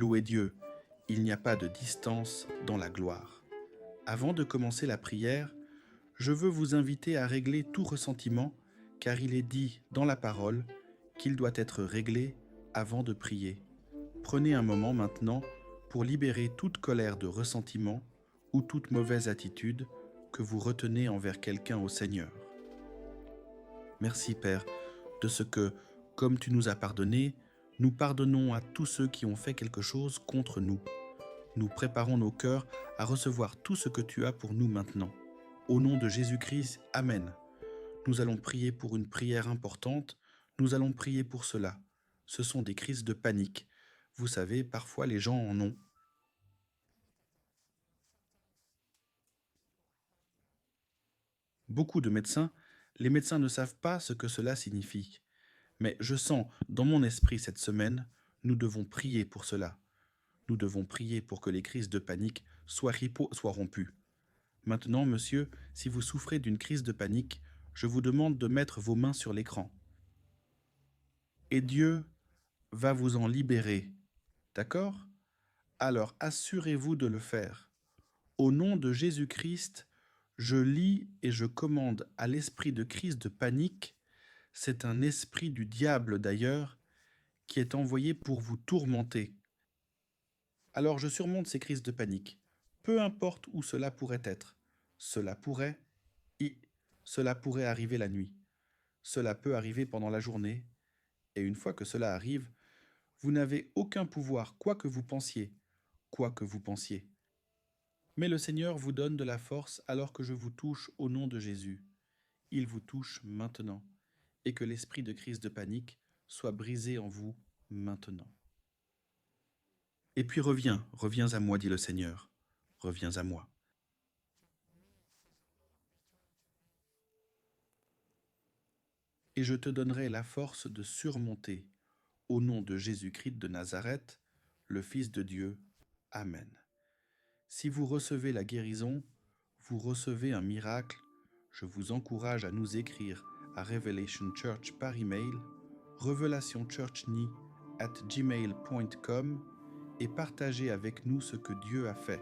Louez Dieu, il n'y a pas de distance dans la gloire. Avant de commencer la prière, je veux vous inviter à régler tout ressentiment, car il est dit dans la parole qu'il doit être réglé avant de prier. Prenez un moment maintenant pour libérer toute colère de ressentiment ou toute mauvaise attitude que vous retenez envers quelqu'un au Seigneur. Merci Père, de ce que, comme tu nous as pardonné, nous pardonnons à tous ceux qui ont fait quelque chose contre nous. Nous préparons nos cœurs à recevoir tout ce que tu as pour nous maintenant. Au nom de Jésus-Christ, Amen. Nous allons prier pour une prière importante. Nous allons prier pour cela. Ce sont des crises de panique. Vous savez, parfois les gens en ont. Beaucoup de médecins, les médecins ne savent pas ce que cela signifie. Mais je sens dans mon esprit cette semaine, nous devons prier pour cela. Nous devons prier pour que les crises de panique soient rompues. Maintenant, monsieur, si vous souffrez d'une crise de panique, je vous demande de mettre vos mains sur l'écran. Et Dieu va vous en libérer. D'accord? Alors assurez-vous de le faire. Au nom de Jésus-Christ, je lis et je commande à l'esprit de crise de panique, c'est un esprit du diable d'ailleurs, qui est envoyé pour vous tourmenter. Alors je surmonte ces crises de panique, peu importe où cela pourrait être. Cela pourrait arriver la nuit. Cela peut arriver pendant la journée. Et une fois que cela arrive, vous n'avez aucun pouvoir, quoi que vous pensiez. Mais le Seigneur vous donne de la force alors que je vous touche au nom de Jésus. Il vous touche maintenant. Et que l'esprit de crise de panique soit brisé en vous maintenant. Et puis reviens à moi, dit le Seigneur. Reviens à moi. Et je te donnerai la force de surmonter, au nom de Jésus-Christ de Nazareth, le Fils de Dieu. Amen. Si vous recevez la guérison, vous recevez un miracle. Je vous encourage à nous écrire à Revelation Church par email, revelationchurchny@gmail.com et partager avec nous ce que Dieu a fait.